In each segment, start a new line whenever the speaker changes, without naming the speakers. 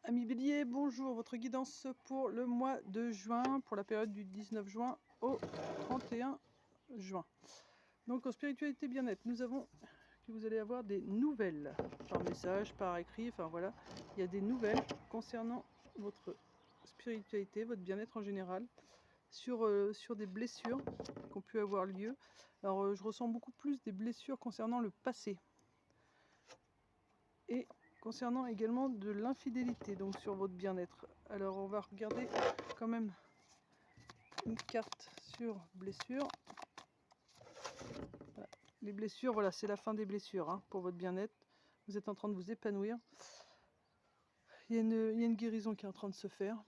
Amis Bélier, bonjour, votre guidance pour le mois de juin, pour la période du 19 juin au 31 juin. Donc en spiritualité bien-être, nous avons que vous allez avoir des nouvelles par message, par écrit, enfin voilà, il y a des nouvelles concernant votre spiritualité, votre bien-être en général, sur des blessures qui ont pu avoir lieu. Alors je ressens beaucoup plus des blessures concernant le passé. Et concernant également de l'infidélité, donc sur votre bien-être. Alors on va regarder quand même une carte sur blessures. Voilà. Les blessures, voilà, c'est la fin des blessures hein, pour votre bien-être. Vous êtes en train de vous épanouir. Il y a une guérison qui est en train de se faire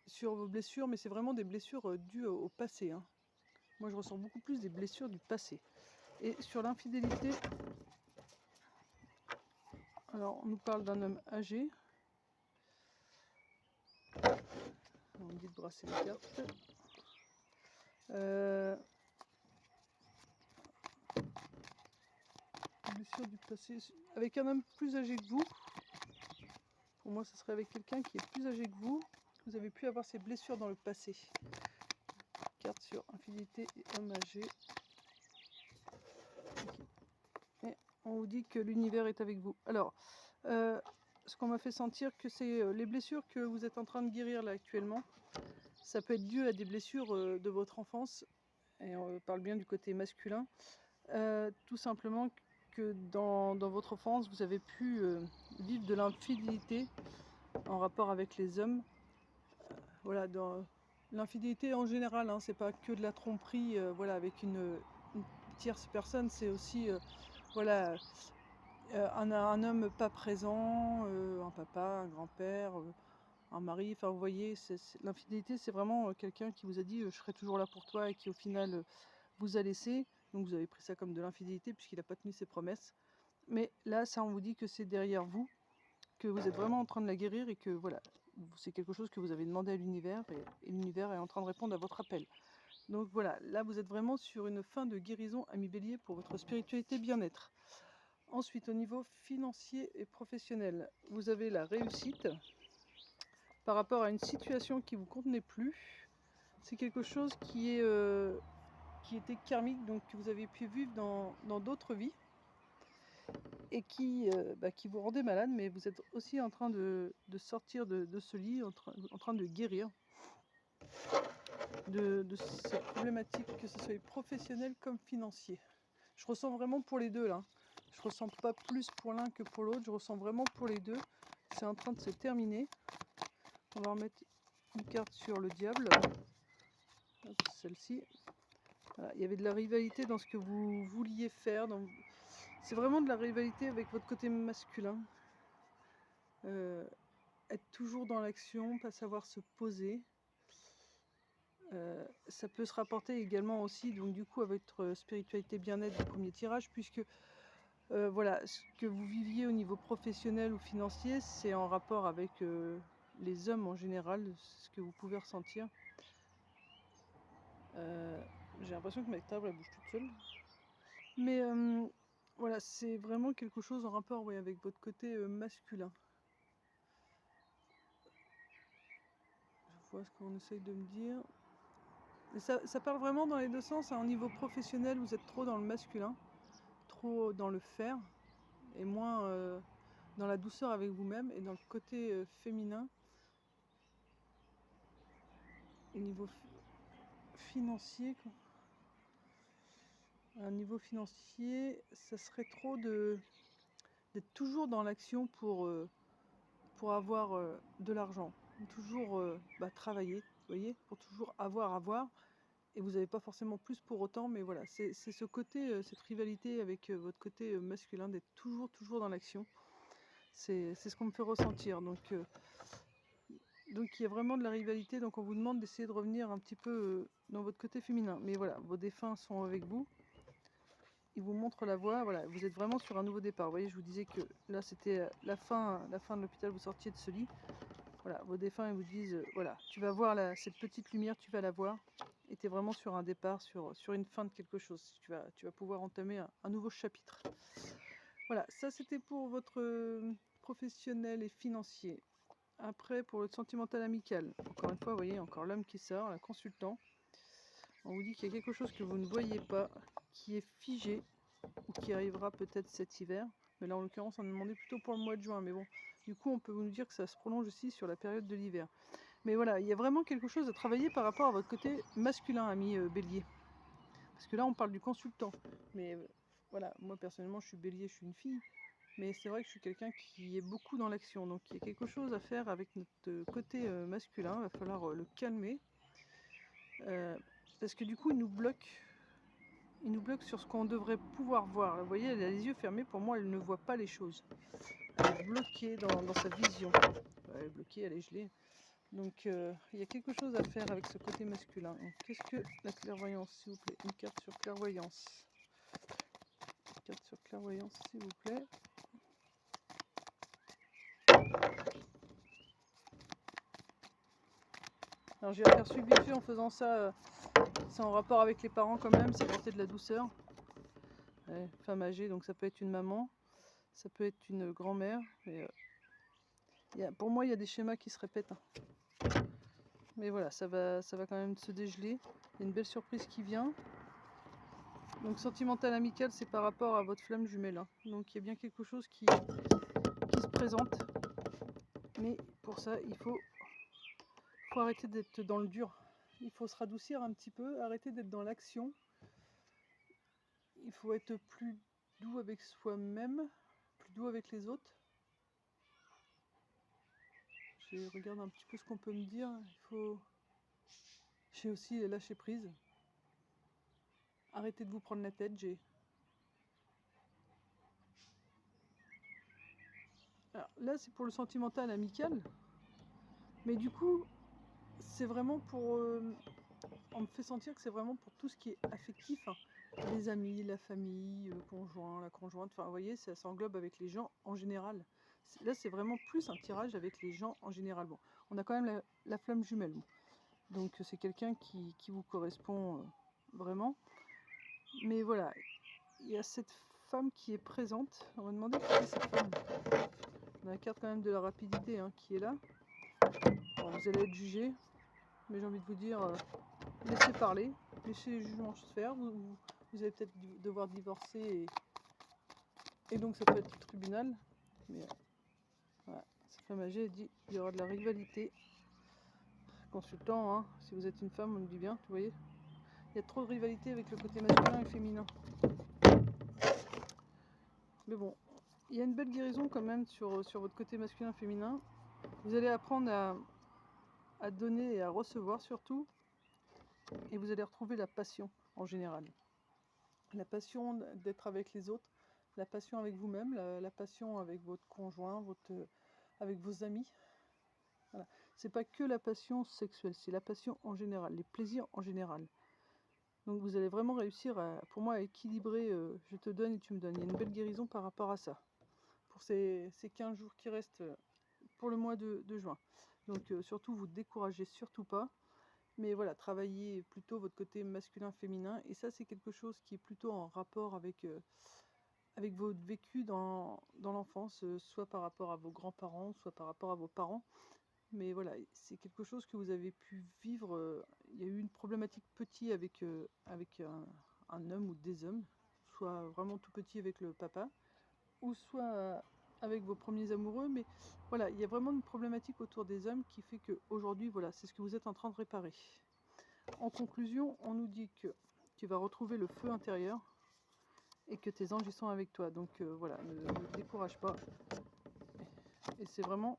sur vos blessures, mais c'est vraiment des blessures dues au passé. Hein. Moi je ressens beaucoup plus des blessures du passé. Et sur l'infidélité, alors on nous parle d'un homme âgé. On me dit de brasser les cartes. Blessure du passé avec un homme plus âgé que vous. Pour moi, ce serait avec quelqu'un qui est plus âgé que vous. Vous avez pu avoir ces blessures dans le passé. Carte sur infidélité et homme âgé. Okay. Et on vous dit que l'univers est avec vous. Alors, ce qu'on m'a fait sentir que c'est les blessures que vous êtes en train de guérir là actuellement. Ça peut être dû à des blessures de votre enfance. Et on parle bien du côté masculin. Tout simplement que dans votre enfance, vous avez pu vivre de l'infidélité en rapport avec les hommes. Voilà, dans l'infidélité en général, hein, c'est pas que de la tromperie, voilà, avec une tierce personne, c'est aussi, voilà, un homme pas présent, un papa, un grand-père, un mari. Enfin, vous voyez, l'infidélité, c'est vraiment quelqu'un qui vous a dit, je serai toujours là pour toi, et qui au final vous a laissé. Donc vous avez pris ça comme de l'infidélité puisqu'il n'a pas tenu ses promesses. Mais là, ça, on vous dit que c'est derrière vous, que vous êtes vraiment en train de la guérir et que voilà, c'est quelque chose que vous avez demandé à l'univers et l'univers est en train de répondre à votre appel. Donc voilà, là vous êtes vraiment sur une fin de guérison, ami Bélier, pour votre spiritualité bien-être. Ensuite, au niveau financier et professionnel, vous avez la réussite par rapport à une situation qui ne vous convenait plus. C'est quelque chose qui était karmique, donc que vous avez pu vivre dans d'autres vies. Et qui vous rendait malade, mais vous êtes aussi en train de sortir de ce lit, en train de guérir de cette problématique, que ce soit professionnel comme financier. Je ressens vraiment pour les deux là. Je ressens pas plus pour l'un que pour l'autre, je ressens vraiment pour les deux. C'est en train de se terminer. On va remettre une carte sur le diable. Celle-ci. Voilà. Il y avait de la rivalité dans ce que vous vouliez faire. C'est vraiment de la rivalité avec votre côté masculin. Être toujours dans l'action, pas savoir se poser. Ça peut se rapporter également aussi, donc du coup, à votre spiritualité bien-être du premier tirage, puisque voilà, ce que vous viviez au niveau professionnel ou financier, c'est en rapport avec les hommes en général, ce que vous pouvez ressentir. J'ai l'impression que ma table elle bouge toute seule. Mais voilà, c'est vraiment quelque chose en rapport avec votre côté masculin. Je vois ce qu'on essaye de me dire. Et ça parle vraiment dans les deux sens. Hein. Au niveau professionnel, vous êtes trop dans le masculin, trop dans le faire, et moins dans la douceur avec vous-même. Et dans le côté féminin, au niveau financier, à un niveau financier, ça serait trop d'être toujours dans l'action pour avoir de l'argent. Toujours travailler, vous voyez, pour toujours avoir. Et vous n'avez pas forcément plus pour autant, mais voilà, c'est ce côté, cette rivalité avec votre côté masculin, d'être toujours dans l'action. C'est ce qu'on me fait ressentir. Donc il y a vraiment de la rivalité, donc on vous demande d'essayer de revenir un petit peu dans votre côté féminin. Mais voilà, vos défunts sont avec vous. Ils vous montrent la voie, voilà, vous êtes vraiment sur un nouveau départ. Vous voyez, je vous disais que là c'était la fin de l'hôpital, vous sortiez de ce lit. Voilà, vos défunts ils vous disent, voilà, tu vas voir cette petite lumière, tu vas la voir. Et tu es vraiment sur un départ, sur une fin de quelque chose. Tu vas pouvoir entamer un nouveau chapitre. Voilà, ça c'était pour votre professionnel et financier. Après, pour le sentimental amical, encore une fois, vous voyez, encore l'homme qui sort, un consultant. On vous dit qu'il y a quelque chose que vous ne voyez pas, qui est figé, ou qui arrivera peut-être cet hiver. Mais là, en l'occurrence, on a demandé plutôt pour le mois de juin. Mais bon, du coup, on peut vous dire que ça se prolonge aussi sur la période de l'hiver. Mais voilà, il y a vraiment quelque chose à travailler par rapport à votre côté masculin, ami Bélier. Parce que là, on parle du consultant. Mais voilà, moi, personnellement, je suis Bélier, je suis une fille. Mais c'est vrai que je suis quelqu'un qui est beaucoup dans l'action. Donc il y a quelque chose à faire avec notre côté masculin. Il va falloir le calmer. Parce que du coup, il nous bloque sur ce qu'on devrait pouvoir voir. Vous voyez, elle a les yeux fermés. Pour moi, elle ne voit pas les choses. Elle est bloquée dans sa vision. Elle est bloquée, elle est gelée. Donc il y a quelque chose à faire avec ce côté masculin. Qu'est-ce que la clairvoyance, s'il vous plaît? Une carte sur clairvoyance. Une carte sur clairvoyance, s'il vous plaît. Alors j'ai aperçu vite fait en faisant ça, c'est en rapport avec les parents quand même, c'est porter de la douceur. Ouais, femme âgée, donc ça peut être une maman, ça peut être une grand-mère. Pour moi, il y a des schémas qui se répètent. Mais voilà, ça va quand même se dégeler. Il y a une belle surprise qui vient. Donc sentimental amical, c'est par rapport à votre flamme jumelle. Donc il y a bien quelque chose qui se présente. Mais pour ça, il faut arrêter d'être dans le dur. Il faut se radoucir un petit peu, arrêter d'être dans l'action. Il faut être plus doux avec soi-même, plus doux avec les autres. Je regarde un petit peu ce qu'on peut me dire. J'ai aussi lâcher prise. Arrêtez de vous prendre la tête, Alors, là, c'est pour le sentimental amical. Mais du coup, c'est vraiment pour... on me fait sentir que c'est vraiment pour tout ce qui est affectif. Les amis, la famille, le conjoint, la conjointe. Enfin, vous voyez, ça s'englobe avec les gens en général. Là, c'est vraiment plus un tirage avec les gens en général. Bon, on a quand même la flamme jumelle. Bon. Donc, c'est quelqu'un qui vous correspond vraiment. Mais voilà, il y a cette femme qui est présente. On va demander qui est cette femme. On a la carte quand même de la rapidité qui est là. Bon, vous allez être jugé, mais j'ai envie de vous dire, laissez parler, laissez les jugements se faire. Vous allez peut-être devoir divorcer et donc ça peut être le tribunal. Mais voilà, cette femme âgée dit il y aura de la rivalité. Consultant, si vous êtes une femme, on me dit bien, vous voyez. Il y a trop de rivalité avec le côté masculin et féminin. Mais bon, il y a une belle guérison quand même sur votre côté masculin-féminin. Vous allez apprendre à donner et à recevoir surtout. Et vous allez retrouver la passion en général. La passion d'être avec les autres, la passion avec vous-même, la passion avec votre conjoint, avec vos amis. Voilà. C'est pas que la passion sexuelle, c'est la passion en général, les plaisirs en général. Donc vous allez vraiment réussir, pour moi, à équilibrer, je te donne et tu me donnes. Il y a une belle guérison par rapport à ça. Pour ces 15 jours qui restent pour le mois de juin. Donc surtout, vous découragez surtout pas. Mais voilà, travaillez plutôt votre côté masculin-féminin. Et ça, c'est quelque chose qui est plutôt en rapport avec votre vécu dans l'enfance, soit par rapport à vos grands-parents, soit par rapport à vos parents. Mais voilà, c'est quelque chose que vous avez pu vivre. Il y a eu une problématique petite avec un homme ou des hommes, soit vraiment tout petit avec le papa, ou soit avec vos premiers amoureux. Mais voilà, il y a vraiment une problématique autour des hommes qui fait qu'aujourd'hui, voilà, c'est ce que vous êtes en train de réparer. En conclusion, on nous dit que tu vas retrouver le feu intérieur et que tes anges y sont avec toi. Donc voilà, ne décourage pas. Et c'est vraiment